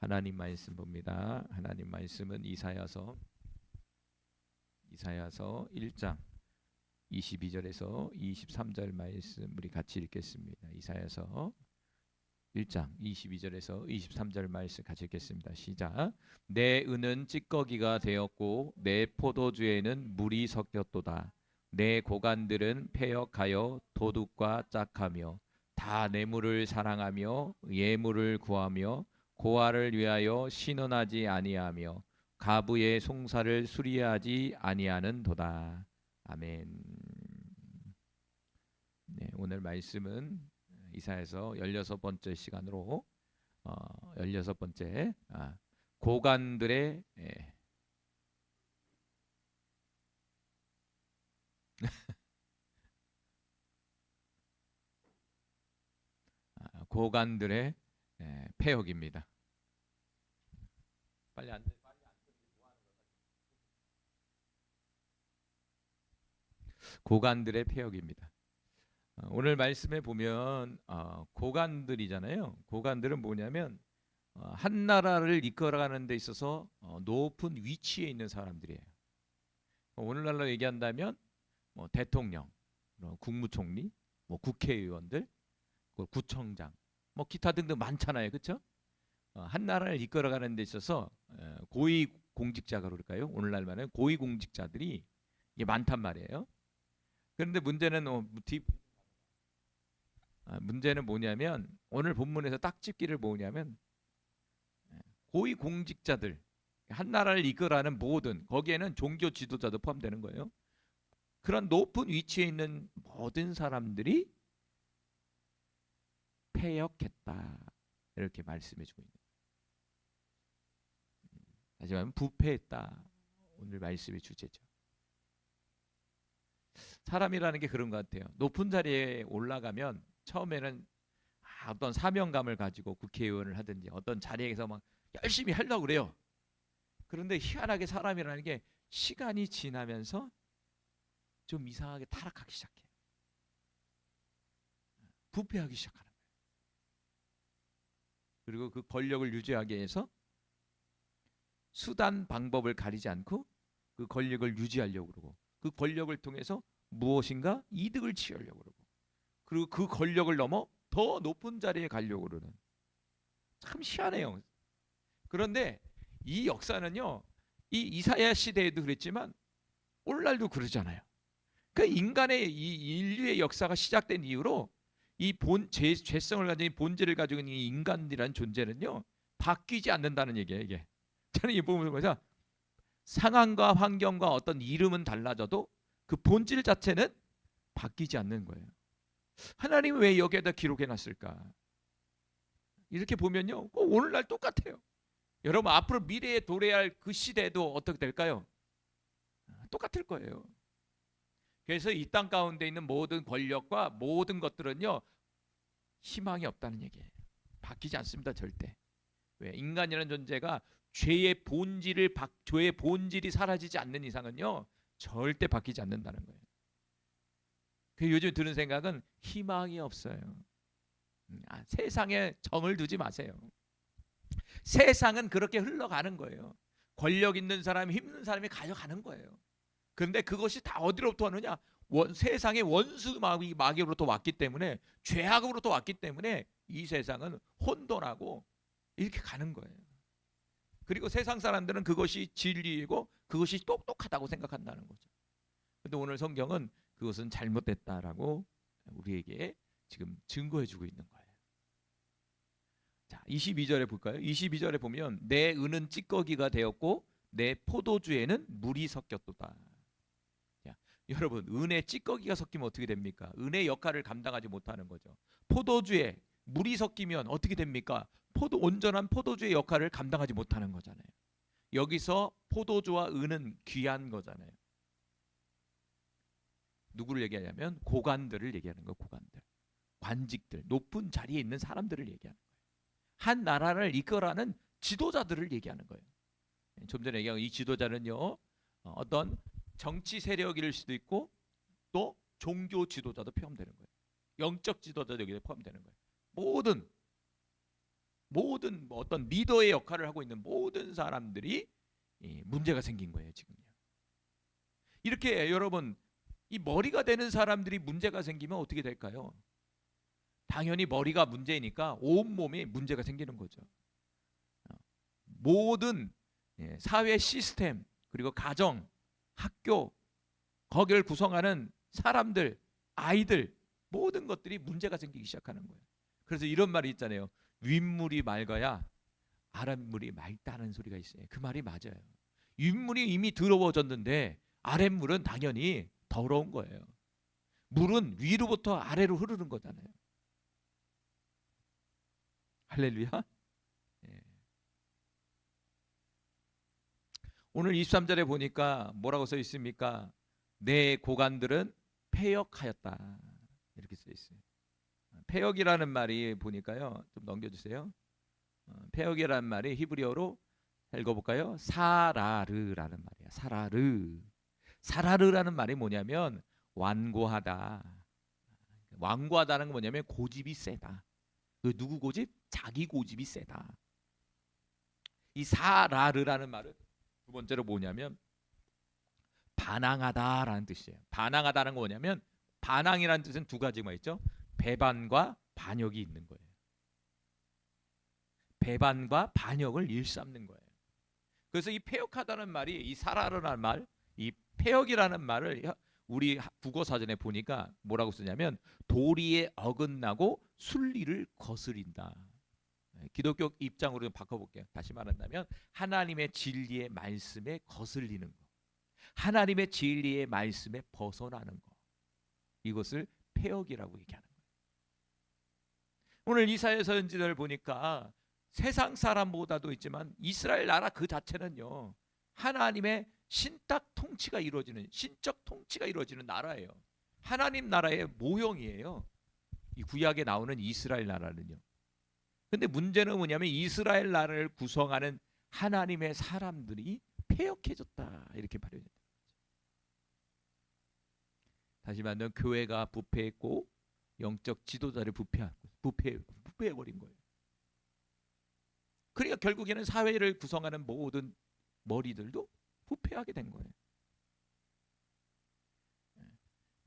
하나님 말씀 봅니다. 하나님 말씀은 이사야서 1장 22절에서 23절 말씀 우리 같이 읽겠습니다. 이사야서 1장 22절에서 23절 말씀 같이 읽겠습니다. 시작. 내 은은 찌꺼기가 되었고 내 포도주에는 물이 섞였도다. 내 고관들은 패역하여 도둑과 짝하며 다 뇌물을 사랑하며 예물을 구하며 고아를 위하여 신원하지 아니하며 가부의 송사를 수리하지 아니하는도다. 아멘. 네, 오늘 말씀은 이사야서 16번째 시간으로 16번째 고관들의 고관들의 패역입니다. 빨리 안 돼. 고관들의 패역입니다. 오늘 말씀에 보면 고관들이잖아요. 고관들은 뭐냐면 한 나라를 이끌어가는 데 있어서 높은 위치에 있는 사람들이에요. 오늘날로 얘기한다면 뭐 대통령, 국무총리, 뭐 국회의원들, 구청장, 뭐 기타 등등 많잖아요, 그렇죠? 한 나라를 이끌어가는 데 있어서 고위 공직자가 그럴까요? 오늘날 말하는 고위 공직자들이 이게 많단 말이에요. 그런데 문제는 뭐냐면 오늘 본문에서 딱 짚기를 뭐냐면 고위 공직자들, 한 나라를 이끌어가는 모든, 거기에는 종교 지도자도 포함되는 거예요. 그런 높은 위치에 있는 모든 사람들이 패역했다, 이렇게 말씀해 주고 있는 거예요. 다시 말하면 부패했다, 오늘 말씀의 주제죠. 사람이라는 게 그런 것 같아요. 높은 자리에 올라가면 처음에는 어떤 사명감을 가지고 국회의원을 하든지 어떤 자리에서 막 열심히 하려고 그래요. 그런데 희한하게 사람이라는 게 시간이 지나면서 좀 이상하게 타락하기 시작해요. 부패하기 시작하는 거예요. 그리고 그 권력을 유지하기 위해서 수단 방법을 가리지 않고 그 권력을 유지하려고 그러고, 그 권력을 통해서 무엇인가 이득을 취하려고 그러고, 그리고 그 권력을 넘어 더 높은 자리에 가려고 그러는, 참 희한해요. 그런데 이 역사는요, 이 이사야 시대에도 그랬지만 오늘날도 그러잖아요. 그 인간의 이 인류의 역사가 시작된 이후로 이 죄성을 가진 본질을 가지고 있는 이 인간이라는 존재는요 바뀌지 않는다는 얘기예요. 이게 저는 이 부분에서 상황과 환경과 어떤 이름은 달라져도 그 본질 자체는 바뀌지 않는 거예요. 하나님은 왜 여기에다 기록해 놨을까? 이렇게 보면요 오늘날 똑같아요. 여러분 앞으로 미래에 도래할 그 시대도 어떻게 될까요? 똑같을 거예요. 그래서 이 땅 가운데 있는 모든 권력과 모든 것들은요 희망이 없다는 얘기예요. 바뀌지 않습니다, 절대. 왜? 인간이라는 존재가 죄의 본질이 사라지지 않는 이상은요 절대 바뀌지 않는다는 거예요. 그 요즘 드는 생각은 희망이 없어요. 세상에 정을 두지 마세요. 세상은 그렇게 흘러가는 거예요. 권력 있는 사람이 힘든 사람이 가져가는 거예요. 그런데 그것이 다 어디로부터 왔느냐? 세상의 원수 마귀로부터 왔기 때문에, 죄악으로부터 왔기 때문에 이 세상은 혼돈하고 이렇게 가는 거예요. 그리고 세상 사람들은 그것이 진리이고 그것이 똑똑하다고 생각한다는 거죠. 그런데 오늘 성경은 그것은 잘못됐다라고 우리에게 지금 증거해주고 있는 거예요. 자, 22절에 볼까요? 22절에 보면 내 은은 찌꺼기가 되었고 내 포도주에는 물이 섞였도다. 자, 여러분 은에 찌꺼기가 섞이면 어떻게 됩니까? 은의 역할을 감당하지 못하는 거죠. 포도주에 물이 섞이면 어떻게 됩니까? 온전한 포도주의 역할을 감당하지 못하는 거잖아요. 여기서 포도주와 은은 귀한 거잖아요. 누구를 얘기하냐면 고관들을 얘기하는 거예요. 고관들, 관직들, 높은 자리에 있는 사람들을 얘기하는 거예요. 한 나라를 이끌어가는 지도자들을 얘기하는 거예요. 좀 전에 얘기한 이 지도자는요 어떤 정치 세력일 수도 있고 또 종교 지도자도 포함되는 거예요. 영적 지도자도 여기에 포함되는 거예요. 모든 모든 어떤 리더의 역할을 하고 있는 모든 사람들이 문제가 생긴 거예요, 지금요. 이렇게 여러분, 이 머리가 되는 사람들이 문제가 생기면 어떻게 될까요? 당연히 머리가 문제니까 온몸이 문제가 생기는 거죠. 모든 사회 시스템, 그리고 가정, 학교, 거기를 구성하는 사람들, 아이들, 모든 것들이 문제가 생기기 시작하는 거예요. 그래서 이런 말이 있잖아요. 윗물이 맑아야 아랫물이 맑다는 소리가 있어요. 그 말이 맞아요. 윗물이 이미 더러워졌는데 아랫물은 당연히 더러운 거예요. 물은 위로부터 아래로 흐르는 거잖아요. 할렐루야. 오늘 23절에 보니까 뭐라고 써 있습니까? 내 고관들은 패역하였다, 이렇게 써 있어요. 패역이라는 말이 보니까요, 좀 넘겨주세요. 패역이라는 말이 히브리어로 읽어볼까요? 사라르라는 말이야. 사라르. 사라르라는 말이 뭐냐면 완고하다. 완고하다는 건 뭐냐면 고집이 세다. 그 누구 고집? 자기 고집이 세다. 이 사라르라는 말은 두 번째로 뭐냐면 반항하다라는 뜻이에요. 반항하다는 건 뭐냐면, 반항이라는 뜻은 두 가지가 있죠. 배반과 반역이 있는 거예요. 배반과 반역을 일삼는 거예요. 그래서 이 패역하다는 말이, 이 사라르라는 말, 이 패역이라는 말을 우리 국어 사전에 보니까 뭐라고 쓰냐면 도리에 어긋나고 순리를 거스린다. 기독교 입장으로 좀 바꿔볼게요. 다시 말한다면 하나님의 진리의 말씀에 거슬리는 것, 하나님의 진리의 말씀에 벗어나는 것, 이것을 패역이라고 얘기하는 거예요. 오늘 이사야 선지자를 보니까 세상 사람보다도 있지만 이스라엘 나라 그 자체는요, 하나님의 신탁 통치가 이루어지는, 신적 통치가 이루어지는 나라예요. 하나님 나라의 모형이에요, 이 구약에 나오는 이스라엘 나라는요. 근데 문제는 뭐냐면 이스라엘 나라를 구성하는 하나님의 사람들이 패역해졌다, 이렇게 말해요. 다시 말하면 교회가 부패했고 영적 지도자를 부패해버린 거예요. 그러니까 결국에는 사회를 구성하는 모든 머리들도 부패하게 된 거예요.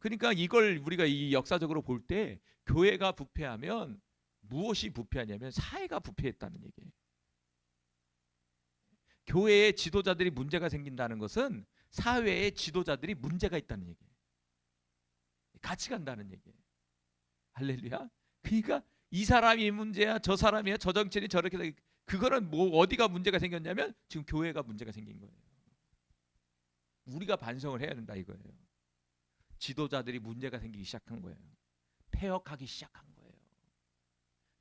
그러니까 이걸 우리가 이 역사적으로 볼 때 교회가 부패하면 무엇이 부패하냐면 사회가 부패했다는 얘기예요. 교회의 지도자들이 문제가 생긴다는 것은 사회의 지도자들이 문제가 있다는 얘기예요. 같이 간다는 얘기예요. 할렐루야. 그러니까 이 사람이 문제야, 저 사람이야, 저 정치인이 저렇게, 그거는 뭐 어디가 문제가 생겼냐면 지금 교회가 문제가 생긴 거예요. 우리가 반성을 해야 된다 이거예요. 지도자들이 문제가 생기기 시작한 거예요. 패역하기 시작한 거예요.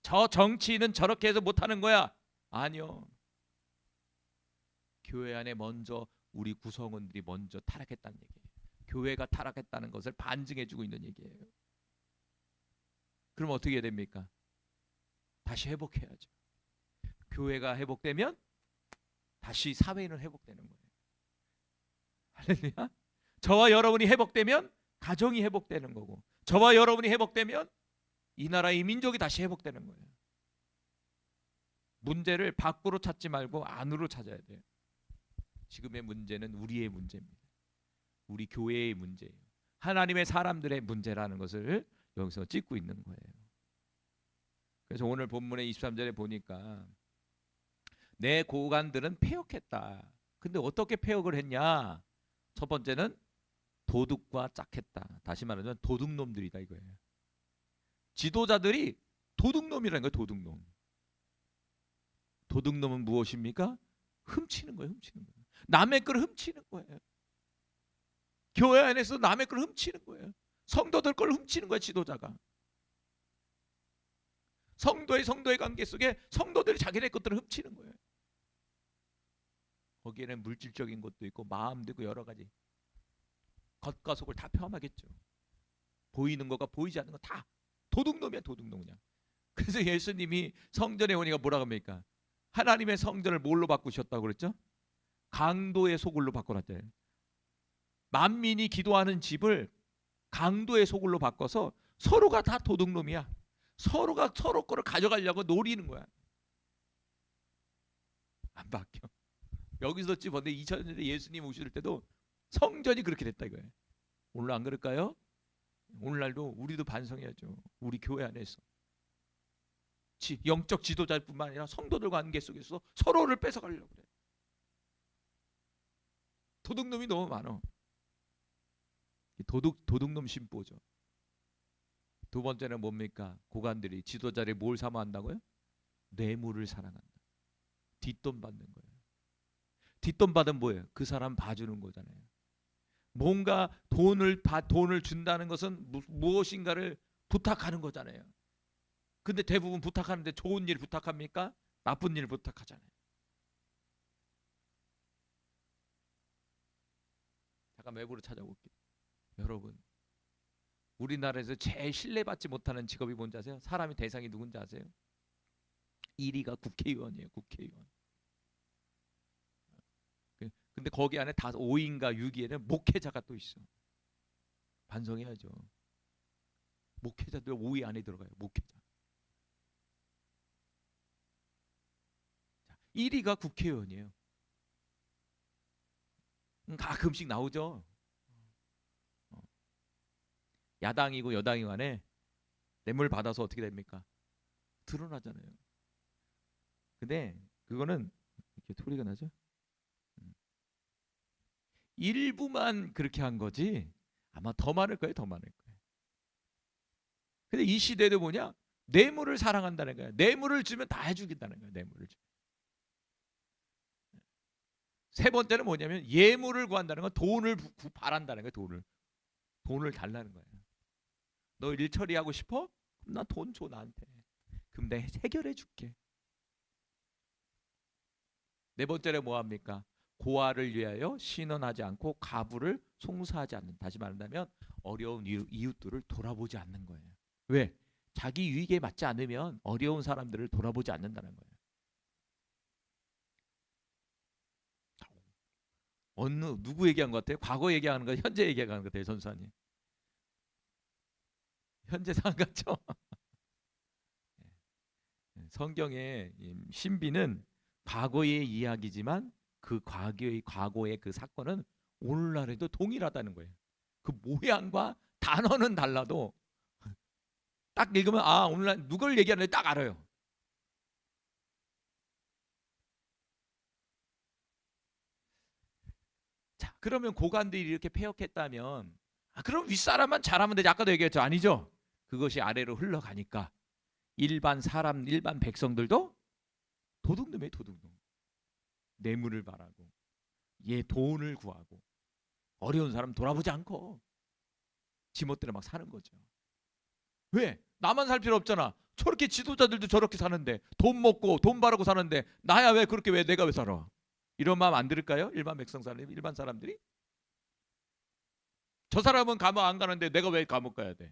저 정치인은 저렇게 해서 못하는 거야. 아니요. 교회 안에 먼저 우리 구성원들이 먼저 타락했다는 얘기예요. 교회가 타락했다는 것을 반증해주고 있는 얘기예요. 그럼 어떻게 해야 됩니까? 다시 회복해야죠. 교회가 회복되면 다시 사회는 회복되는 거예요. 할렐루야. 저와 여러분이 회복되면 가정이 회복되는 거고, 저와 여러분이 회복되면 이 나라의 민족이 다시 회복되는 거예요. 문제를 밖으로 찾지 말고 안으로 찾아야 돼요. 지금의 문제는 우리의 문제입니다. 우리 교회의 문제예요. 하나님의 사람들의 문제라는 것을 여기서 찍고 있는 거예요. 그래서 오늘 본문의 23절에 보니까 내 고관들은 패역했다. 근데 어떻게 패역을 했냐? 첫 번째는 도둑과 짝했다. 다시 말하면 도둑놈들이다 이거예요. 지도자들이 도둑놈이라는 거예요. 도둑놈. 도둑놈은 무엇입니까? 훔치는 거예요. 훔치는 거예요. 남의 걸 훔치는 거예요. 교회 안에서 남의 걸 훔치는 거예요. 성도들 걸 훔치는 거예요. 지도자가. 성도의 관계 속에 성도들이 자기네 것들을 훔치는 거예요. 거기에는 물질적인 것도 있고 마음도 있고 여러 가지, 겉과 속을 다 포함하겠죠. 보이는 거가 보이지 않는 거 다 도둑놈이야. 도둑놈 그냥. 그래서 예수님이 성전에 오니까 뭐라고 합니까? 하나님의 성전을 뭘로 바꾸셨다고 그랬죠? 강도의 소굴로 바꿔놨대요. 만민이 기도하는 집을 강도의 소굴로 바꿔서 서로가 다 도둑놈이야. 서로가 서로 거를 가져가려고 노리는 거야. 바뀌어. 여기서 집었는데 2000년대 예수님 오실 때도 성전이 그렇게 됐다 이거예요. 오늘 안 그럴까요? 오늘날도 우리도 반성해야죠. 우리 교회 안에서 영적 지도자뿐만 아니라 성도들 관계 속에서 서로를 뺏어가려고 그래. 도둑놈이 너무 많아. 도둑놈 심보죠. 두 번째는 뭡니까? 고관들이 지도자를 뭘 사모한다고요? 뇌물을 사랑한다. 뒷돈 받는 거예요. 뒷돈 받으면 뭐예요? 그 사람 봐주는 거잖아요. 뭔가 돈을 준다는 것은 무엇인가를 부탁하는 거잖아요. 근데 대부분 부탁하는데 좋은 일 부탁합니까? 나쁜 일 부탁하잖아요. 잠깐 외부로 찾아볼게요. 여러분, 우리나라에서 제일 신뢰받지 못하는 직업이 뭔지 아세요? 사람이 대상이 누군지 아세요? 1위가 국회의원이에요. 국회의원. 근데 거기 안에 5위인가 6위에는 목회자가 또 있어. 반성해야죠. 목회자들 5위 안에 들어가요. 목회자. 1위가 국회의원이에요. 가끔씩 나오죠. 야당이고 여당이 간에 뇌물 받아서 어떻게 됩니까? 드러나잖아요. 근데 그거는 이렇게 소리가 나죠? 일부만 그렇게 한 거지 아마 더 많을 거예요. 더 많을 거예요. 근데 이 시대도 뭐냐? 뇌물을 사랑한다는 거예요. 뇌물을 주면 다 해주겠다는 거예요. 뇌물을 주면. 세 번째는 뭐냐면 예물을 구한다는 건 돈을 바란다는 거예요. 돈을 달라는 거예요. 너 일 처리하고 싶어? 그럼 나 돈 줘 나한테. 그럼 내가 해결해 줄게. 네 번째는 뭐합니까? 고아를 위하여 신원하지 않고 가부를 송사하지 않는. 다시 말한다면 어려운 이웃들을 돌아보지 않는 거예요. 왜? 자기 유익에 맞지 않으면 어려운 사람들을 돌아보지 않는다는 거예요. 누구 얘기한 것 같아요? 과거 얘기하는 거, 현재 얘기하는 것 같아요, 전수환님. 현재 상황 같죠? 성경의 신비는 과거의 이야기지만 그 과거의 그 사건은 오늘날에도 동일하다는 거예요. 그 모양과 단어는 달라도 딱 읽으면 아 오늘날 누굴 얘기하는지 딱 알아요. 자 그러면 고관들이 이렇게 폐역했다면 그럼 윗사람만 잘하면 되지. 아까도 얘기했죠. 아니죠. 그것이 아래로 흘러가니까 일반 백성들도 도둑놈이에요. 도둑놈. 뇌물을 바라고 얘 돈을 구하고 어려운 사람 돌아보지 않고 지멋대로 막 사는 거죠. 왜? 나만 살 필요 없잖아. 저렇게 지도자들도 저렇게 사는데 돈 먹고 돈 바라고 사는데 나야 왜 그렇게 왜 내가 왜 살아? 이런 마음 안 들을까요? 일반 사람들이? 저 사람은 감옥 안 가는데 내가 왜 감옥 가야 돼?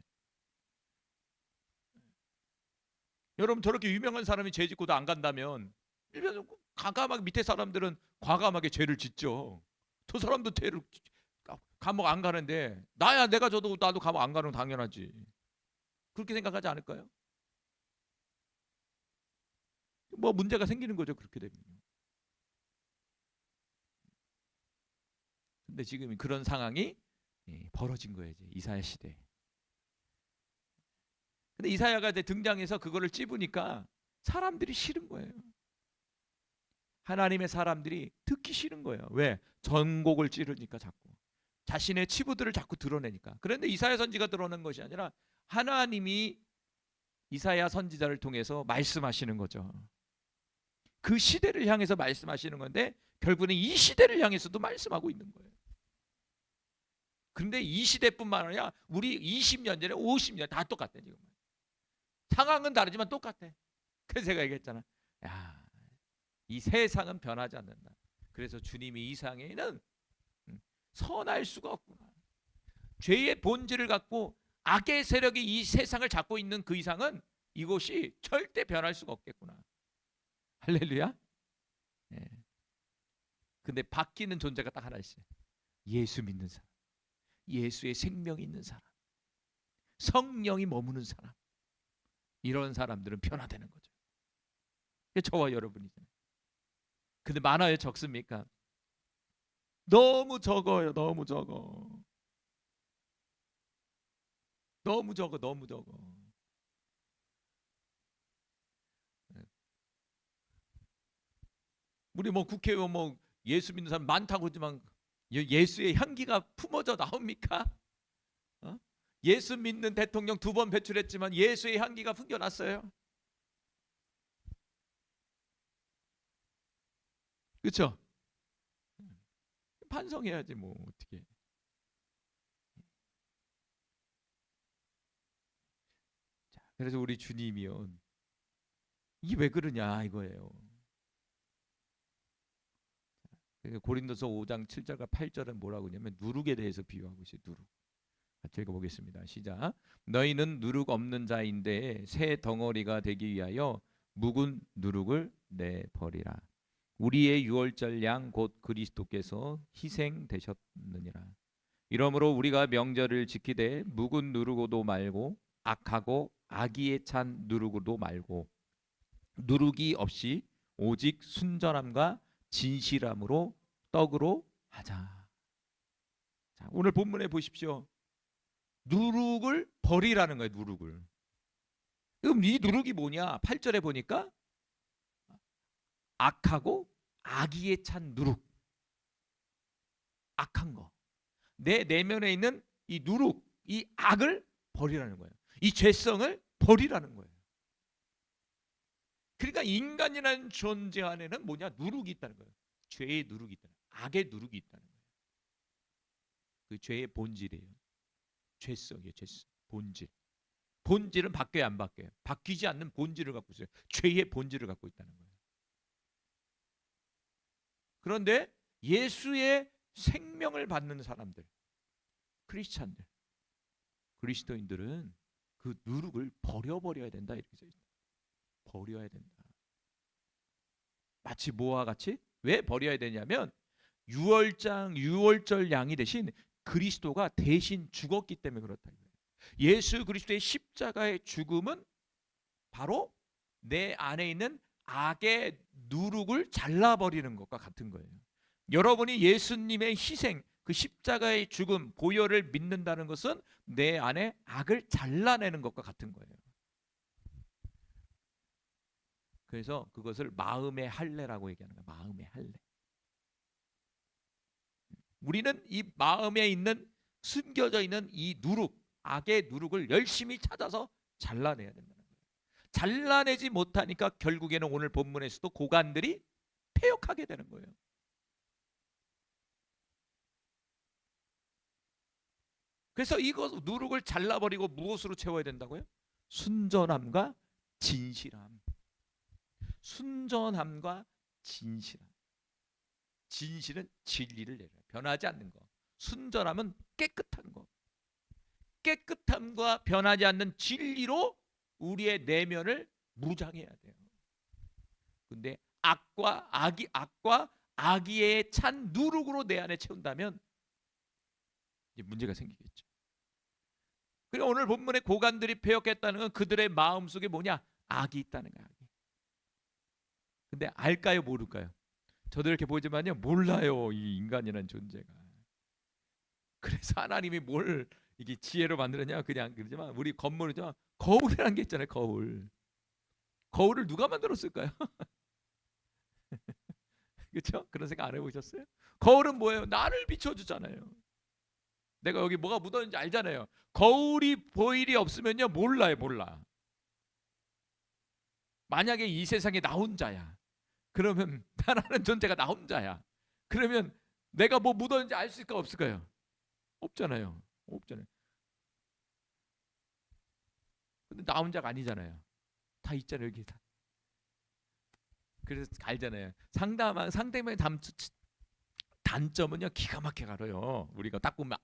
여러분 저렇게 유명한 사람이 죄 짓고도 안 간다면 과감하게 밑에 사람들은 과감하게 죄를 짓죠. 저 사람도 죄를 감옥 안 가는데 나야 내가 저도 나도 감옥 안 가는 건 당연하지. 그렇게 생각하지 않을까요? 뭐 문제가 생기는 거죠. 그렇게 되면. 근데 지금 그런 상황이 벌어진 거예요. 이사야 시대. 근데 이사야가 이제 등장해서 그거를 찝으니까 사람들이 싫은 거예요. 하나님의 사람들이 듣기 싫은 거예요. 왜? 전곡을 찌르니까 자꾸. 자신의 치부들을 자꾸 드러내니까. 그런데 이사야 선지가 드러낸 것이 아니라 하나님이 이사야 선지자를 통해서 말씀하시는 거죠. 그 시대를 향해서 말씀하시는 건데 결국은 이 시대를 향해서도 말씀하고 있는 거예요. 그런데 이 시대뿐만 아니라 우리 20년 전에 50년 다 똑같아 지금. 상황은 다르지만 똑같아. 그래서 제가 얘기했잖아. 야, 이 세상은 변하지 않는다. 그래서 주님이 이 세상에는 선할 수가 없구나. 죄의 본질을 갖고 악의 세력이 이 세상을 잡고 있는 그 이상은 이곳이 절대 변할 수가 없겠구나. 할렐루야. 네. 근데 바뀌는 존재가 딱 하나 있어요. 예수 믿는 사람. 예수의 생명이 있는 사람. 성령이 머무는 사람. 이런 사람들은 변화되는 거죠. 저와 여러분이잖아요. 근데 많아요, 적습니까? 너무 적어요. 너무 적어. 너무 적어. 너무 적어. 우리 뭐 국회의원 뭐 예수 믿는 사람 많다고 그러지만 예수의 향기가 품어져 나옵니까? 어? 예수 믿는 대통령 2번 배출했지만 예수의 향기가 풍겨났어요. 그렇죠? 반성해야지 뭐 어떻게. 자, 그래서 우리 주님이요. 이게 왜 그러냐 이거예요. 고린도서 5장 7절과 8절은 뭐라고 하냐면 누룩에 대해서 비유하고 있어요. 누룩. 같이 읽어보겠습니다. 시작. 너희는 누룩 없는 자인데 새 덩어리가 되기 위하여 묵은 누룩을 내버리라. 우리의 유월절 양 곧 그리스도께서 희생되셨느니라. 이러므로 우리가 명절을 지키되 묵은 누룩으로 말고 악하고 악의에 찬 누룩으로 말고 누룩이 없이 오직 순전함과 진실함으로 떡으로 하자. 자, 오늘 본문에 보십시오. 누룩을 버리라는 거예요. 누룩을. 그럼 이 누룩이 뭐냐? 8절에 보니까 악하고 악의에 찬 누룩. 악한 거. 내 내면에 있는 이 누룩, 이 악을 버리라는 거예요. 이 죄성을 버리라는 거예요. 그러니까 인간이라는 존재 안에는 뭐냐? 누룩이 있다는 거예요. 죄의 누룩이 있다는 거예요. 악의 누룩이 있다는 거예요. 그 죄의 본질이에요. 죄성이에요. 죄성. 본질. 본질은 바뀌어야 안 바뀌어요. 바뀌지 않는 본질을 갖고 있어요. 죄의 본질을 갖고 있다는 거예요. 그런데 예수의 생명을 받는 사람들, 크리스찬들, 그리스도인들은 그 누룩을 버려야 된다 이렇게 써 있어요. 버려야 된다. 마치 뭐와 같이? 왜 버려야 되냐면 유월절 양이 대신 그리스도가 대신 죽었기 때문에 그렇다. 예수 그리스도의 십자가의 죽음은 바로 내 안에 있는 악의 누룩을 잘라버리는 것과 같은 거예요. 여러분이 예수님의 희생, 그 십자가의 죽음, 보혈을 믿는다는 것은 내 안에 악을 잘라내는 것과 같은 거예요. 그래서 그것을 마음의 할례라고 얘기하는 거예요. 마음의 할례. 우리는 이 마음에 있는 숨겨져 있는 이 누룩, 악의 누룩을 열심히 찾아서 잘라내야 된다는 거예요. 잘라내지 못하니까 결국에는 오늘 본문에서도 고관들이 폐역하게 되는 거예요. 그래서 이거 누룩을 잘라버리고 무엇으로 채워야 된다고요? 순전함과 진실함. 순전함과 진실함. 진실은 진리를 내려요. 변하지 않는 거. 순전함은 깨끗한 거. 깨끗함과 변하지 않는 진리로 우리의 내면을 무장해야 돼요. 근데 악과 악의에 찬 누룩으로 내 안에 채운다면 이제 문제가 생기겠죠. 그리고 오늘 본문의 고관들이 폐역했다는 건 그들의 마음속에 뭐냐? 악이 있다는 거야. 근데 알까요, 모를까요? 저도 이렇게 보지만요, 몰라요, 이 인간이라는 존재가. 그래서 하나님이 뭘 이게 지혜로 만들었냐 그냥 그러지만 우리 건물이죠, 거울이라는 게 있잖아요. 거울을 누가 만들었을까요? 그렇죠? 그런 생각 안 해보셨어요? 거울은 뭐예요? 나를 비춰주잖아요. 내가 여기 뭐가 묻었는지 알잖아요. 거울이 보일이 없으면요, 몰라. 만약에 이 세상에 나 혼자야, 그러면 나라는 존재가 나 혼자야, 그러면 내가 뭐 묻었는지 알 수 있을까 없을까요? 없잖아요. 근데 나 혼자가 아니잖아요. 다 있잖아요, 여기 다. 그래서 알잖아요. 상대방의 단점은요, 기가 막히게 알아요. 우리가 딱 보면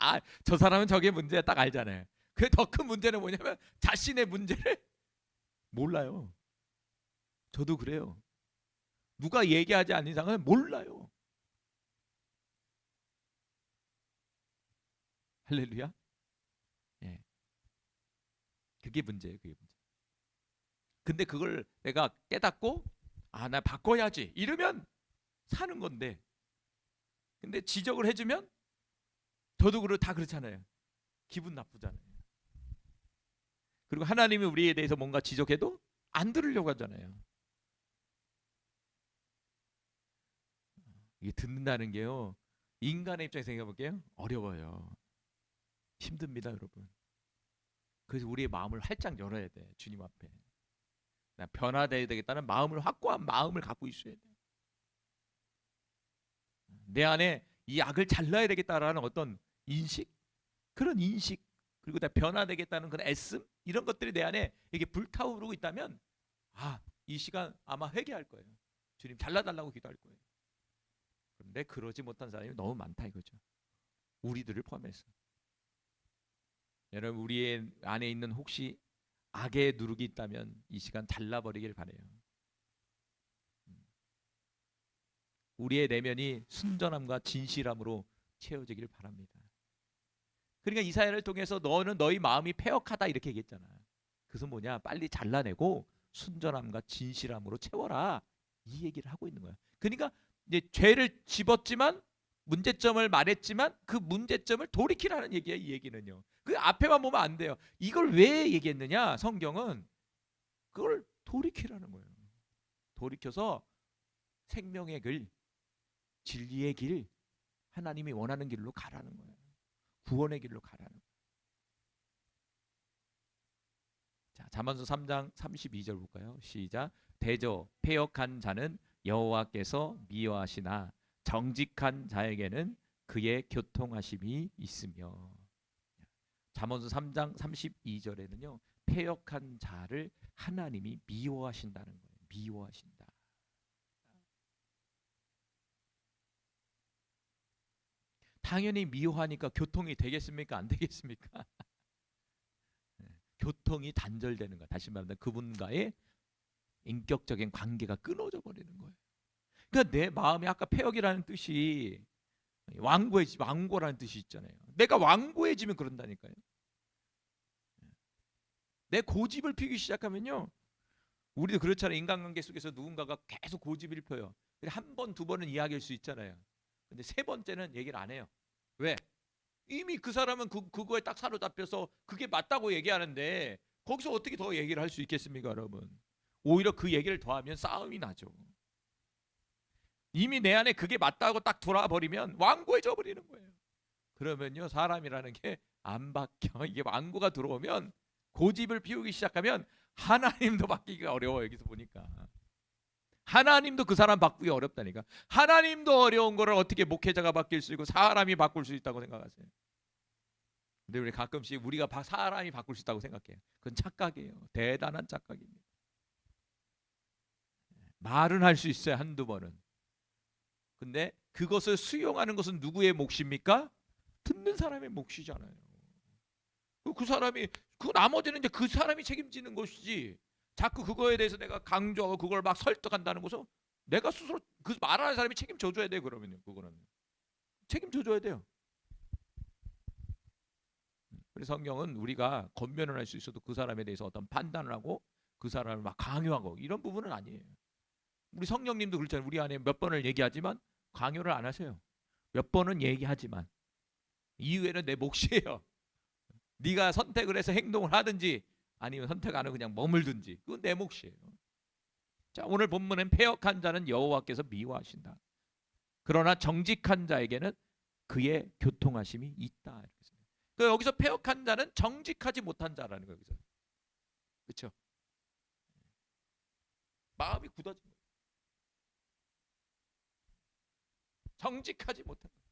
저 사람은 저게 문제야 딱 알잖아요. 그 더 큰 문제는 뭐냐면 자신의 문제를 몰라요. 저도 그래요. 누가 얘기하지 않는 이상은 몰라요. 할렐루야. 예. 그게 문제예요. 그게 문제. 근데 그걸 내가 깨닫고 나 바꿔야지 이러면 사는 건데. 근데 지적을 해주면 저도 다 그렇잖아요. 기분 나쁘잖아요. 그리고 하나님이 우리에 대해서 뭔가 지적해도 안 들으려고 하잖아요. 이게 듣는다는 게요, 인간의 입장에서 생각해 볼게요. 어려워요. 힘듭니다, 여러분. 그래서 우리의 마음을 활짝 열어야 돼. 주님 앞에. 나 변화되어야 되겠다는 마음을, 확고한 마음을 갖고 있어야 돼. 내 안에 이 악을 잘라야 되겠다라는 어떤 인식, 그런 인식, 그리고 다 변화되겠다는 그런 애씀, 이런 것들이 내 안에 이게 불타오르고 있다면, 이 시간 아마 회개할 거예요. 주님 잘라달라고 기도할 거예요. 그런데 그러지 못한 사람이 너무 많다 이거죠. 우리들을 포함해서. 여러분, 우리 안에 있는 혹시 악의 누룩이 있다면 이 시간 잘라버리길 바래요. 우리의 내면이 순전함과 진실함으로 채워지길 바랍니다. 그러니까 이사야를 통해서 너는 너희 마음이 패역하다 이렇게 얘기했잖아. 그것은 뭐냐? 빨리 잘라내고 순전함과 진실함으로 채워라, 이 얘기를 하고 있는 거야. 그러니까 이제 죄를 집었지만, 문제점을 말했지만 그 문제점을 돌이키라는 얘기야. 이 얘기는요. 그 앞에만 보면 안 돼요. 이걸 왜 얘기했느냐? 성경은 그걸 돌이키라는 거예요. 돌이켜서 생명의 길, 진리의 길, 하나님이 원하는 길로 가라는 거예요. 구원의 길로 가라는 거예요. 자, 잠언서 3장 32절 볼까요? 시작. 대저 패역한 자는 여호와께서 미워하시나 정직한 자에게는 그의 교통하심이 있으며. 잠언서 3장 32절에는요, 패역한 자를 하나님이 미워하신다는 거예요. 미워하신다. 당연히 미워하니까 교통이 되겠습니까? 안 되겠습니까? 교통이 단절되는 거야. 다시 말하면 그분과의 인격적인 관계가 끊어져 버리는 거예요. 그러니까 내 마음이, 아까 패역이라는 뜻이 왕고라는 뜻이 있잖아요. 내가 왕고해지면 그런다니까요. 내 고집을 피우기 시작하면요, 우리도 그렇잖아요. 인간관계 속에서 누군가가 계속 고집을 펴요. 한 번, 두 번은 이야기할 수 있잖아요. 근데 세 번째는 얘기를 안 해요. 왜? 이미 그 사람은 그거에 딱 사로잡혀서 그게 맞다고 얘기하는데 거기서 어떻게 더 얘기를 할 수 있겠습니까, 여러분? 오히려 그 얘기를 더하면 싸움이 나죠. 이미 내 안에 그게 맞다고 딱 돌아버리면 완고해져 버리는 거예요. 그러면요, 사람이라는 게 안 바뀌어. 이게 완고가 들어오면, 고집을 피우기 시작하면 하나님도 바뀌기가 어려워요. 여기서 보니까 하나님도 그 사람 바꾸기 어렵다니까. 하나님도 어려운 거를 어떻게 목회자가 바뀔 수 있고 사람이 바꿀 수 있다고 생각하세요? 근데 우리 가끔씩 우리가 사람이 바꿀 수 있다고 생각해요. 그건 착각이에요. 대단한 착각입니다. 말은 할 수 있어요, 한두 번은. 근데 그것을 수용하는 것은 누구의 몫입니까? 듣는 사람의 몫이잖아요. 그 사람이, 그 나머지는 이제 그 사람이 책임지는 것이지, 자꾸 그거에 대해서 내가 강조하고 그걸 막 설득한다는 것은 내가 스스로 그 말하는 사람이 책임져 줘야 돼요. 그러면요, 그거는 책임져 줘야 돼요. 그래서 성경은 우리가 권면을 할 수 있어도 그 사람에 대해서 어떤 판단을 하고 그 사람을 막 강요하고 이런 부분은 아니에요. 우리 성령님도 그렇잖아요. 우리 안에 몇 번을 얘기하지만 강요를 안 하세요. 몇 번은 얘기하지만 이후에는 내 몫이에요. 네가 선택을 해서 행동을 하든지 아니면 선택 안 하고 그냥 머물든지, 그건 내 몫이에요. 자, 오늘 본문은 패역한 자는 여호와께서 미워하신다. 그러나 정직한 자에게는 그의 교통하심이 있다. 그러니까 여기서 패역한 자는 정직하지 못한 자라는 거예요. 여기서. 그렇죠? 마음이 굳어진 거예요. 정직하지 못한 거예요.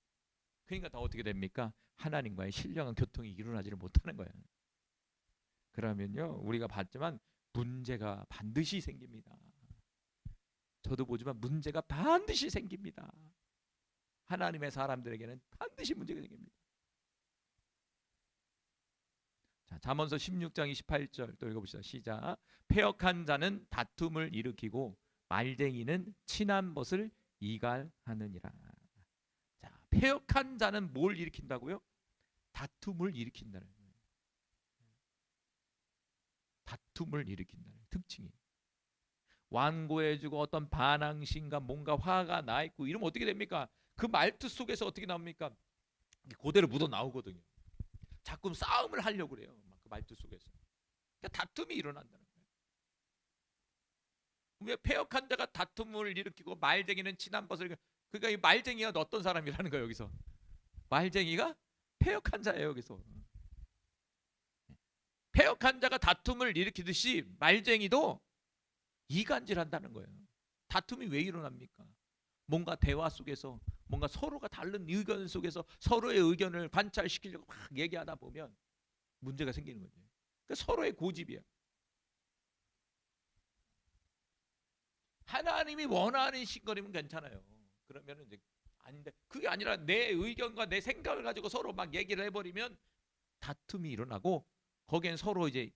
그러니까 더 어떻게 됩니까? 하나님과의 신령한 교통이 일어나지를 못하는 거예요. 그러면요, 우리가 봤지만 문제가 반드시 생깁니다. 저도 보지만 문제가 반드시 생깁니다. 하나님의 사람들에게는 반드시 문제가 생깁니다. 자, 잠언서 16장 28절 또 읽어봅시다. 시작. 패역한 자는 다툼을 일으키고 말쟁이는 친한 것을 이갈하느니라. 자, 패역한 자는 뭘 일으킨다고요? 다툼을 일으킨다는 거예요. 다툼을 일으킨다는 특징이. 완고해지고 어떤 반항심과 뭔가 화가 나 있고 이러면 어떻게 됩니까? 그 말투 속에서 어떻게 나옵니까? 그대로 묻어 나오거든요. 자꾸 싸움을 하려고 그래요. 그 말투 속에서. 그러니까 다툼이 일어난다는 거예요. 왜 패역한 자가 다툼을 일으키고 말쟁이는 친한 벗을, 그러니까 이 말쟁이가 어떤 사람이라는 거예요. 여기서 말쟁이가 패역한 자예요. 여기서 패역한 자가 다툼을 일으키듯이 말쟁이도 이간질한다는 거예요. 다툼이 왜 일어납니까? 뭔가 대화 속에서 뭔가 서로가 다른 의견 속에서 서로의 의견을 관찰시키려고 막 얘기하다 보면 문제가 생기는 거죠. 그러니까 서로의 고집이야. 하나님이 원하는 식거리면 괜찮아요. 그러면 이제 아닌데, 그게 아니라 내 의견과 내 생각을 가지고 서로 막 얘기를 해버리면 다툼이 일어나고 거기엔 서로 이제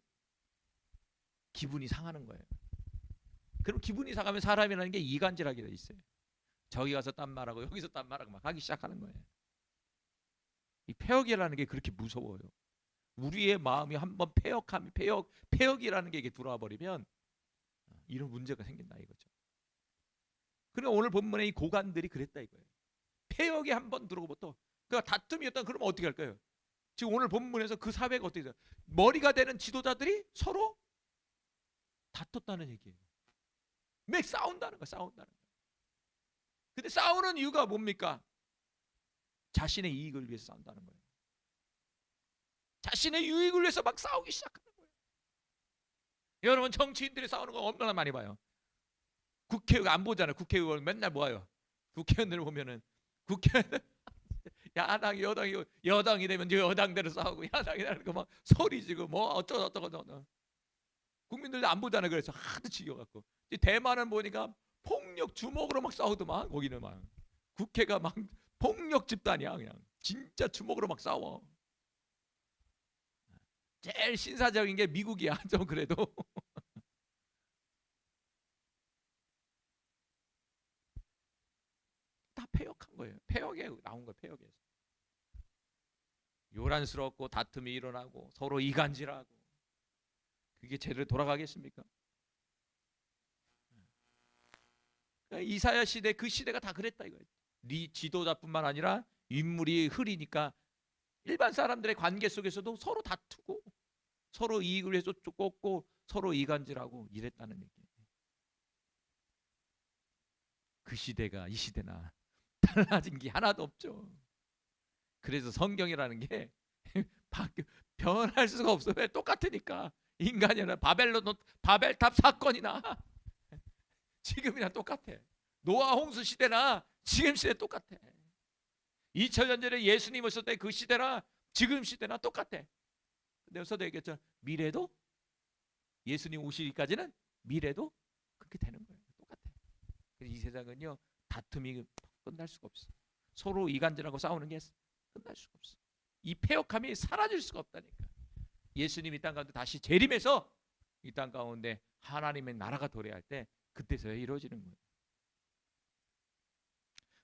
기분이 상하는 거예요. 그럼 기분이 상하면 사람이라는 게 이간질하게 돼 있어요. 저기 가서 딴 말하고 여기서 딴 말하고 막 하기 시작하는 거예요. 이 패역이라는 게 그렇게 무서워요. 우리의 마음이 한번 패역이라는 게 이게 들어와 버리면 이런 문제가 생긴다 이거죠. 그러니까 오늘 본문의 이 고관들이 그랬다 이거예요. 패역이 한번 들어오고부터 그러니까 다툼이었던, 그러면 어떻게 할까요? 지금 오늘 본문에서 그 사회가 어떻게 돼요? 머리가 되는 지도자들이 서로 다퉜다는 얘기예요. 매 싸운다는 거야, 싸운다는 거야. 근데 싸우는 이유가 뭡니까? 자신의 이익을 위해서 싸운다는 거예요. 자신의 유익을 위해서 막 싸우기 시작하는 거예요. 여러분, 정치인들이 싸우는 거 얼마나 많이 봐요. 국회의원 안 보잖아요. 국회의원 맨날 모아요. 국회의원들 보면은 국회의원 야당 여당이 되면 여당대로 싸우고 야당이 되는 거 막 소리 지고 뭐 어쩌고 국민들도 안 보잖아요. 그래서 하도 지겨갖고 대만은 보니까 폭력 주먹으로 막 싸우더만. 거기는 막 국회가 막 폭력 집단이야. 그냥 진짜 주먹으로 막 싸워. 제일 신사적인 게 미국이야. 좀 그래도 다 패역한 거예요. 패역에 나온 거예요. 패역에서 요란스럽고 다툼이 일어나고 서로 이간질하고, 그게 제대로 돌아가겠습니까? 그러니까 이사야 시대, 그 시대가 다 그랬다 이거예요. 네 지도자뿐만 아니라 인물이 흐리니까 일반 사람들의 관계 속에서도 서로 다투고 서로 이익을 위해서 쫓고 서로 이간질하고 이랬다는 얘기예요. 그 시대가 이 시대나 달라진 게 하나도 없죠. 그래서 성경이라는 게 변할 수가 없어요. 왜? 똑같으니까. 인간이나 바벨탑 사건이나 지금이나 똑같아. 노아 홍수 시대나 지금 시대 똑같아. 2000년 전에 예수님 오셨을 때 그 시대나 지금 시대나 똑같아. 내가서도 얘기했잖아. 미래도 예수님 오시기까지는 미래도 그렇게 되는 거예요. 똑같아. 이 세상은요, 다툼이 끝날 수가 없어. 서로 이간질하고 싸우는 게 끝날 수가 없어. 이 패역함이 사라질 수가 없다니까. 예수님이 이 땅 가운데 다시 재림해서 이 땅 가운데 하나님의 나라가 도래할 때 그때서야 이루어지는 거예요.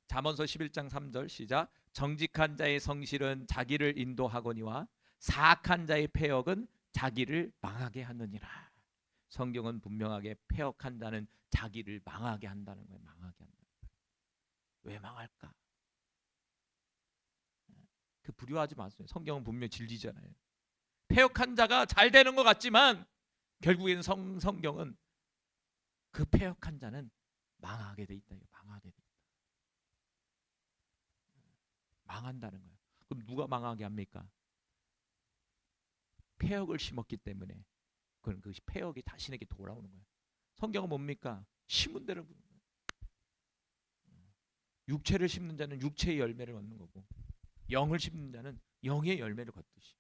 잠언서 11장 3절 시작. 정직한 자의 성실은 자기를 인도하거니와 사악한 자의 패역은 자기를 망하게 하느니라. 성경은 분명하게 패역한 자는 자기를 망하게 한다는 거예요. 망하게 한다는 거예요. 왜 망할까? 그 두려워하지 마세요. 성경은 분명히 진리잖아요. 패역한 자가 잘 되는 것 같지만 결국에는 성경은 그 패역한 자는 망하게 돼 있다. 망하게 돼 있다. 망한다는 거예요. 그럼 누가 망하게 합니까? 패역을 심었기 때문에 그건 그 패역이 자신에게 돌아오는 거예요. 성경은 뭡니까? 심은 대로 부는 거예요. 육체를 심는 자는 육체의 열매를 얻는 거고, 영을 심는 자는 영의 열매를 걷듯이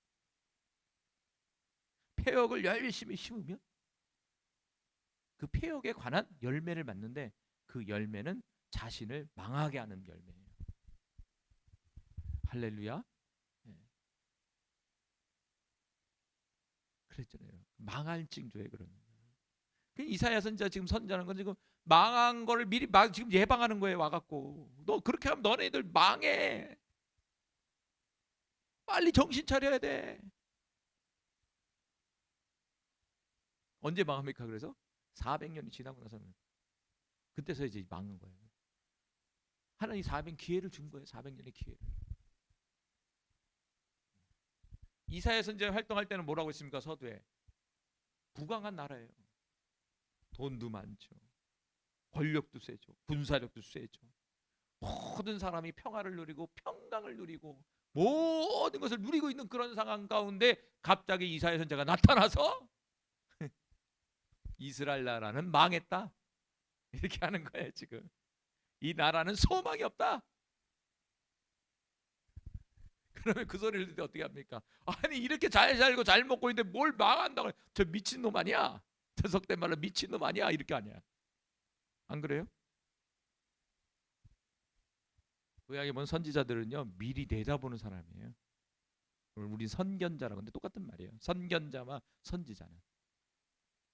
패역을 열심히 심으면 그 패역에 관한 열매를 맞는데 그 열매는 자신을 망하게 하는 열매예요. 할렐루야. 네. 그랬잖아요. 망할 징조에 그러는 거예요. 이사야 선지자 지금 선지하는 건 지금 망한 거를 미리 지금 예방하는 거예요. 와갖고 너 그렇게 하면 너네들 망해. 빨리 정신 차려야 돼. 언제 망합니까? 그래서 400년이 지나고 나서는 그때서 이제 망한 거예요. 하나님 400 기회를 준 거예요. 400년의 기회를. 이사야 선지자 활동할 때는 뭐라고 했습니까? 서두에 부강한 나라예요. 돈도 많죠. 권력도 세죠. 군사력도 세죠. 모든 사람이 평화를 누리고 평강을 누리고 모든 것을 누리고 있는 그런 상황 가운데 갑자기 이사야 선지자가 나타나서 이스라엘 나라는 망했다. 이렇게 하는 거예요. 지금 이 나라는 소망이 없다. 그러면 그 소리를 듣는데 어떻게 합니까? 아니 이렇게 잘 살고 잘 먹고 있는데 뭘 망한다고. 저 미친놈 아니야? 저 속된 말로 미친놈 아니야? 이렇게 아니야. 안 그래요? 구약에 본 선지자들은요 미리 내다보는 사람이에요. 우리 선견자라고 하는데 똑같은 말이에요. 선견자와 선지자는.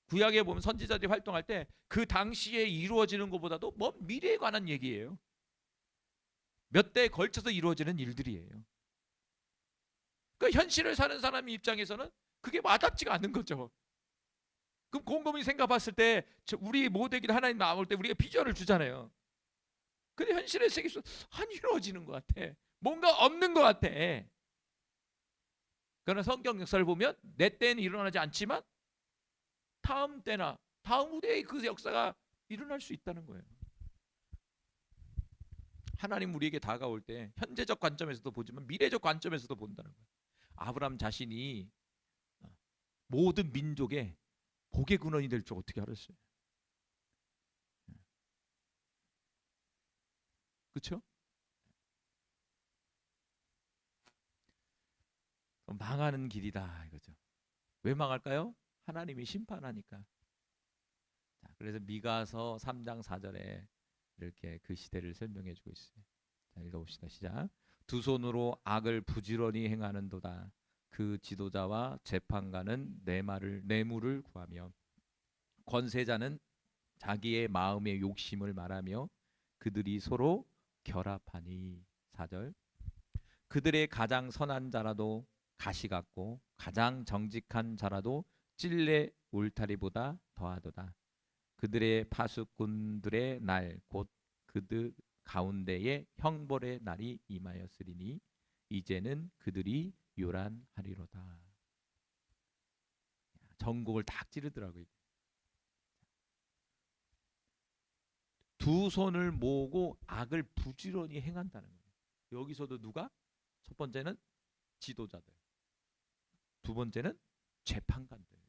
구약에 보면 선지자들이 활동할 때 그 당시에 이루어지는 것보다도 먼 미래에 관한 얘기예요. 몇 대에 걸쳐서 이루어지는 일들이에요. 그러니까 현실을 사는 사람 입장에서는 그게 와닿지가 않는 거죠. 그럼 곰곰이 생각봤을 때 우리 모두에게 하나님 나올 때 우리가 비전을 주잖아요. 근데 현실의 세계에서 안 이루어지는 것 같아. 뭔가 없는 것 같아. 그러나 성경 역사를 보면 내 때는 일어나지 않지만 다음 때나 다음 후대에 그 역사가 일어날 수 있다는 거예요. 하나님 우리에게 다가올 때 현재적 관점에서도 보지만 미래적 관점에서도 본다는 거예요. 아브라함 자신이 모든 민족의 복의 근원이 될 줄 어떻게 알았어요? 그렇죠? 망하는 길이다 이거죠. 왜 망할까요? 하나님이 심판하니까. 자, 그래서 미가서 3장 4절에 이렇게 그 시대를 설명해 주고 있어요. 자, 읽어봅시다. 시작. 두 손으로 악을 부지런히 행하는도다. 그 지도자와 재판관은 뇌물을 구하며 권세자는 자기의 마음의 욕심을 말하며 그들이 서로 결합하니. 4절. 그들의 가장 선한 자라도 가시 같고 가장 정직한 자라도 찔레 울타리보다 더하도다. 그들의 파수꾼들의 날 곧 그들 가운데에 형벌의 날이 임하였으리니 이제는 그들이 요란하리로다. 전곡을 딱 찌르더라고요. 두 손을 모으고 악을 부지런히 행한다는 거예요. 여기서도 누가? 첫 번째는 지도자들, 두 번째는 재판관들,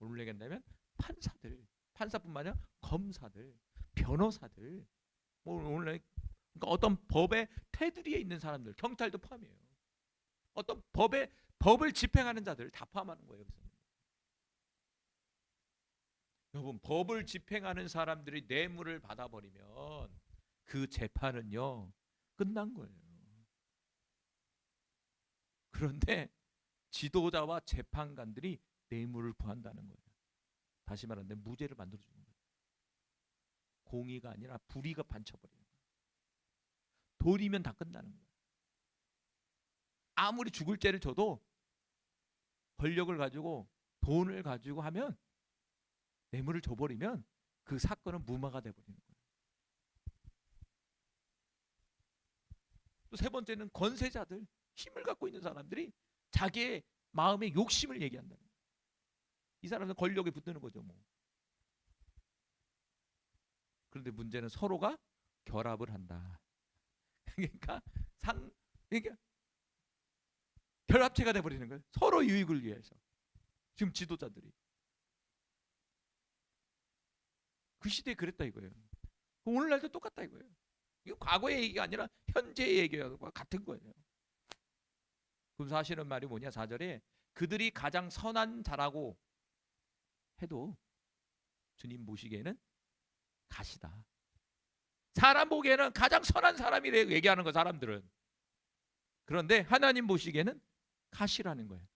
오늘 얘기한다면 판사들, 판사뿐만 아니라 검사들, 변호사들, 오늘 그러니까 어떤 법의 테두리에 있는 사람들, 경찰도 포함이에요. 어떤 법을 집행하는 자들 다 포함하는 거예요. 여기서. 여러분 법을 집행하는 사람들이 뇌물을 받아버리면 그 재판은요 끝난 거예요. 그런데 지도자와 재판관들이 뇌물을 구한다는 거예요. 다시 말하는데 무죄를 만들어주는 거예요. 공의가 아니라 불의가 반쳐버리는 거예요. 돌이면 다 끝나는 거예요. 아무리 죽을 죄를 져도 권력을 가지고 돈을 가지고 하면 뇌물을 줘버리면 그 사건은 무마가 돼버리는 거예요. 또 세 번째는 권세자들, 힘을 갖고 있는 사람들이 자기의 마음의 욕심을 얘기한다는 거예요. 이 사람은 권력에 붙드는 거죠. 뭐. 그런데 문제는 서로가 결합을 한다. 그러니까 결합체가 돼버리는 거예요. 서로 유익을 위해서. 지금 지도자들이 그 시대에 그랬다 이거예요. 오늘날도 똑같다 이거예요. 이거 과거의 얘기가 아니라 현재의 얘기와 같은 거예요. 그럼 사실은 말이 뭐냐? 4절에 그들이 가장 선한 자라고 해도 주님 보시기에는 가시다. 사람 보기에는 가장 선한 사람이라고 얘기하는 거 사람들은. 그런데 하나님 보시기에는 가시라는 거예요.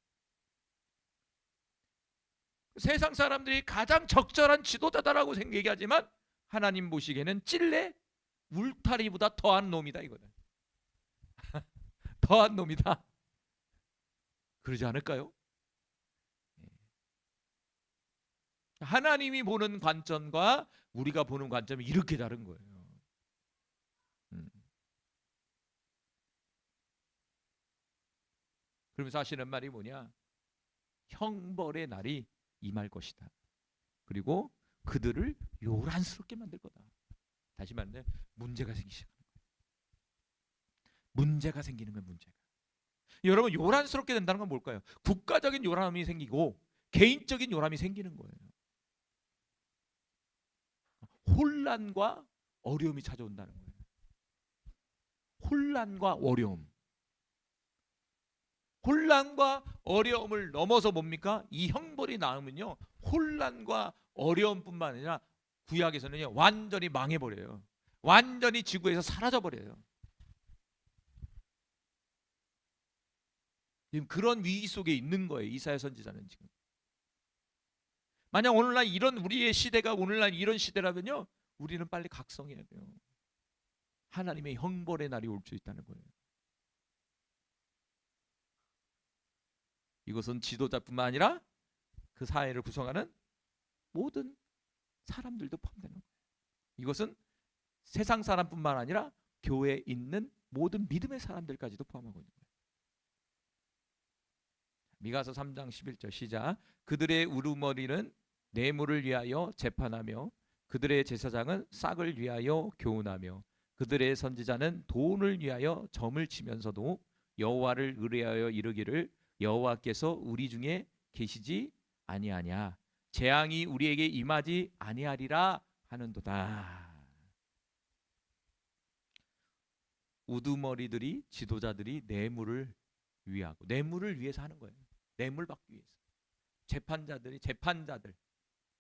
세상 사람들이 가장 적절한 지도자다라고 얘기하지만 하나님 보시기에는 찔레 울타리보다 더한 놈이다 이거는. 더한 놈이다. 그러지 않을까요? 하나님이 보는 관점과 우리가 보는 관점이 이렇게 다른 거예요. 그러면서 하시는 말이 뭐냐? 형벌의 날이 임할 것이다. 그리고 그들을 요란스럽게 만들 거다. 다시 말하면 문제가 생기기 시작하는 거예요. 문제가 생기는 거예요. 문제가. 여러분, 요란스럽게 된다는 건 뭘까요? 국가적인 요람이 생기고 개인적인 요람이 생기는 거예요. 혼란과 어려움이 찾아온다는 거예요. 혼란과 어려움. 혼란과 어려움을 넘어서 뭡니까? 이 형벌이 나오면요, 혼란과 어려움뿐만 아니라 구약에서는요, 완전히 망해버려요. 완전히 지구에서 사라져버려요. 지금 그런 위기 속에 있는 거예요. 이사야 선지자는 지금. 만약 오늘날 이런 우리의 시대가 오늘날 이런 시대라면요, 우리는 빨리 각성해야 돼요. 하나님의 형벌의 날이 올 수 있다는 거예요. 이것은 지도자뿐만 아니라 그 사회를 구성하는 모든 사람들도 포함되는 거예요. 이것은 세상 사람뿐만 아니라 교회에 있는 모든 믿음의 사람들까지도 포함하고 있는 거예요. 미가서 3장 11절 시작. 그들의 우두머리는 뇌물을 위하여 재판하며 그들의 제사장은 싹을 위하여 교훈하며 그들의 선지자는 돈을 위하여 점을 치면서도 여호와를 의뢰하여 이르기를 여호와께서 우리 중에 계시지 아니하냐, 재앙이 우리에게 임하지 아니하리라 하는도다. 우두머리들이, 지도자들이 뇌물을 위해서 하는 거예요. 뇌물 받기 위해서. 재판자들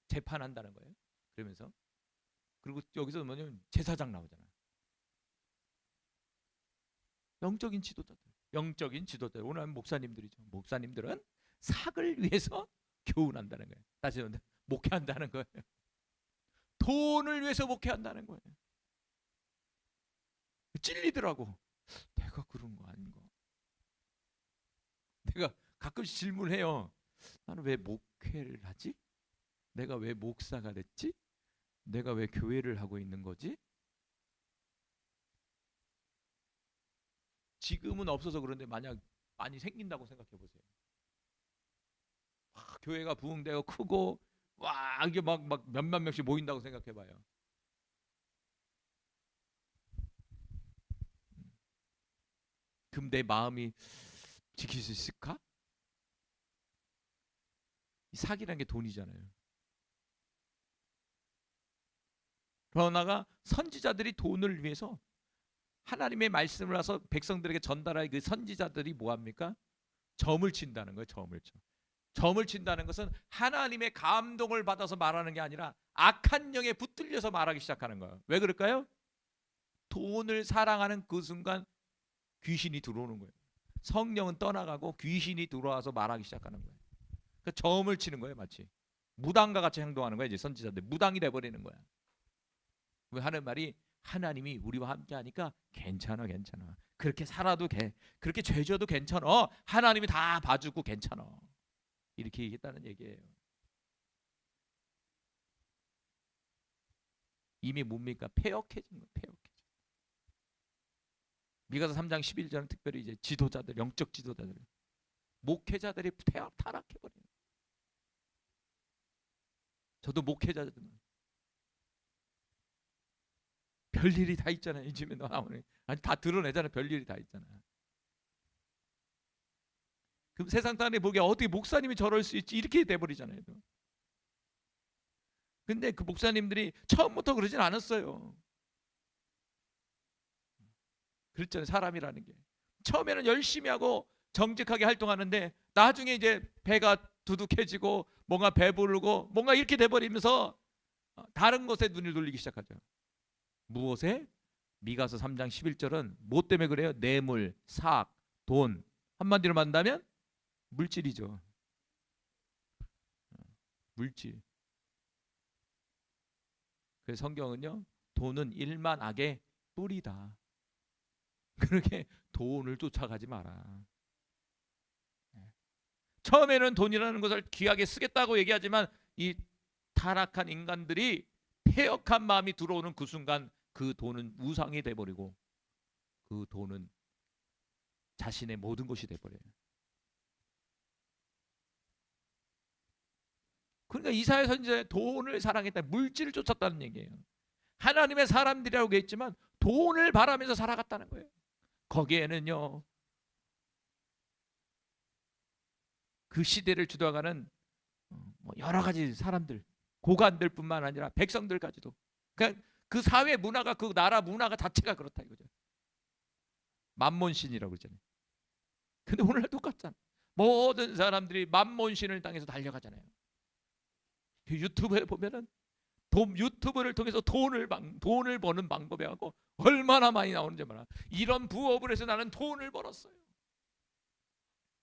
재판한다는 거예요. 그러면서 그리고 여기서 뭐냐면 제사장 나오잖아요. 영적인 지도자들. 오늘 목사님들이죠. 목사님들은 삭을 위해서 교훈한다는 거예요. 다시 말해 목회한다는 거예요. 돈을 위해서 목회한다는 거예요. 찔리더라고. 내가 그런 거 아닌가? 내가 가끔씩 질문해요. 나는 왜 목회를 하지? 내가 왜 목사가 됐지? 내가 왜 교회를 하고 있는 거지? 지금은 없어서 그런데 만약 많이 생긴다고 생각해 보세요. 교회가 부흥되고 크고 와 이게 막 몇만 명씩 모인다고 생각해 봐요. 그럼 내 마음이 지킬 수 있을까? 이 사기라는 게 돈이잖아요. 그러나가 선지자들이 돈을 위해서 하나님의 말씀을 와서 백성들에게 전달할 그 선지자들이 뭐합니까? 점을 친다는 거예요. 점을 친다는 것은 하나님의 감동을 받아서 말하는 게 아니라 악한 영에 붙들려서 말하기 시작하는 거예요. 왜 그럴까요? 돈을 사랑하는 그 순간 귀신이 들어오는 거예요. 성령은 떠나가고 귀신이 들어와서 말하기 시작하는 거예요. 그 점을 치는 거예요. 마치 무당과 같이 행동하는 거예요. 이제 선지자들 무당이 돼버리는 거야. 왜 하는 말이 하나님이 우리와 함께하니까 괜찮아. 그렇게 살아도 그렇게 죄져도 괜찮아. 하나님이 다 봐주고 괜찮아. 이렇게 얘기했다는 얘기예요. 이미 뭡니까? 폐역해진 거예요. 미가서 3장 11절은 특별히 이제 지도자들, 영적 지도자들, 목회자들이 타락해버리는. 저도 목회자들만 별일이 다 있잖아요. 요즘에 나오는 아니 다 드러내잖아요. 별일이 다 있잖아요. 그럼 세상 사람이 보기에 어떻게 목사님이 저럴 수 있지? 이렇게 돼버리잖아요. 근데 그 목사님들이 처음부터 그러진 않았어요. 그렇잖아요. 사람이라는 게 처음에는 열심히 하고 정직하게 활동하는데 나중에 이제 배가 두둑해지고 뭔가 배부르고 뭔가 이렇게 돼버리면서 다른 것에 눈을 돌리기 시작하죠. 무엇에? 미가서 3장 11절은 뭐 때문에 그래요? 뇌물, 삭, 돈. 한마디로 말한다면 물질이죠. 물질. 그래서 성경은요, 돈은 일만 악의 뿌리다. 그렇게 돈을 쫓아가지 마라. 처음에는 돈이라는 것을 귀하게 쓰겠다고 얘기하지만 이 타락한 인간들이 패역한 마음이 들어오는 그 순간 그 돈은 우상이 돼버리고 그 돈은 자신의 모든 것이 돼버려요. 그러니까 이사야 선지자 돈을 사랑했다, 물질을 쫓았다는 얘기예요. 하나님의 사람들이라고 했지만 돈을 바라면서 살아갔다는 거예요. 거기에는요, 그 시대를 주도하는 여러 가지 사람들, 고관들뿐만 아니라 백성들까지도, 그러니까 그 사회 문화가, 그 나라 문화가 자체가 그렇다 이거죠. 만몬신이라고 그러잖아요. 근데 오늘날 똑같잖아. 모든 사람들이 만몬신을 당해서 달려가잖아요. 유튜브에 보면은 유튜브를 통해서 돈을 버는 방법이 하고 얼마나 많이 나오는지 몰라. 이런 부업을 해서 나는 돈을 벌었어요.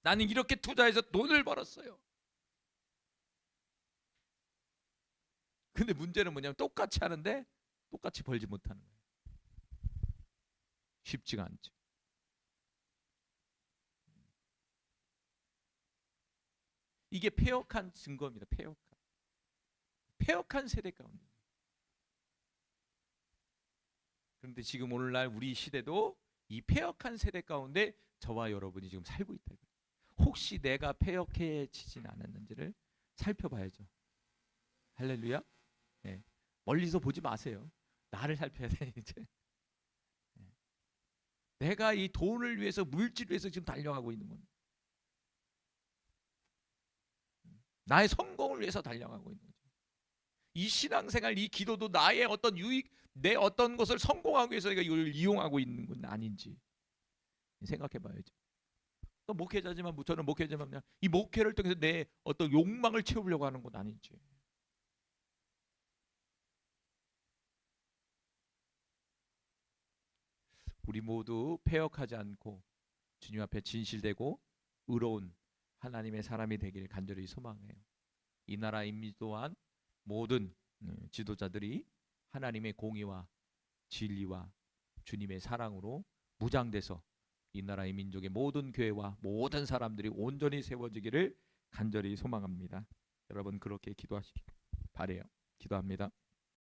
나는 이렇게 투자해서 돈을 벌었어요. 근데 문제는 뭐냐면 똑같이 하는데 똑같이 벌지 못하는 거예요. 쉽지가 않죠. 이게 패역한 증거입니다. 패역한 세대 가운데. 그런데 지금 오늘날 우리 시대도 이 패역한 세대 가운데 저와 여러분이 지금 살고 있다. 혹시 내가 패역해지진 않았는지를 살펴봐야죠. 할렐루야. 네. 멀리서 보지 마세요. 나를 살펴야 돼 이제. 네. 내가 이 돈을 위해서, 물질을 위해서 지금 달려가고 있는 겁니다. 나의 성공을 위해서 달려가고 있는 거죠. 이 신앙생활, 이 기도도 나의 어떤 유익, 내 어떤 것을 성공하기 위해서 이걸 이용하고 있는 건 아닌지 생각해 봐야죠. 또 목회자지만, 저는 목회자지만 그냥 이 목회를 통해서 내 어떤 욕망을 채우려고 하는 건 아닌지. 우리 모두 패역하지 않고 주님 앞에 진실되고 의로운 하나님의 사람이 되길 간절히 소망해요. 이 나라 인민 또한 모든 지도자들이 하나님의 공의와 진리와 주님의 사랑으로 무장돼서 이 나라의 민족의 모든 교회와 모든 사람들이 온전히 세워지기를 간절히 소망합니다. 여러분 그렇게 기도하시기 바래요. 기도합니다.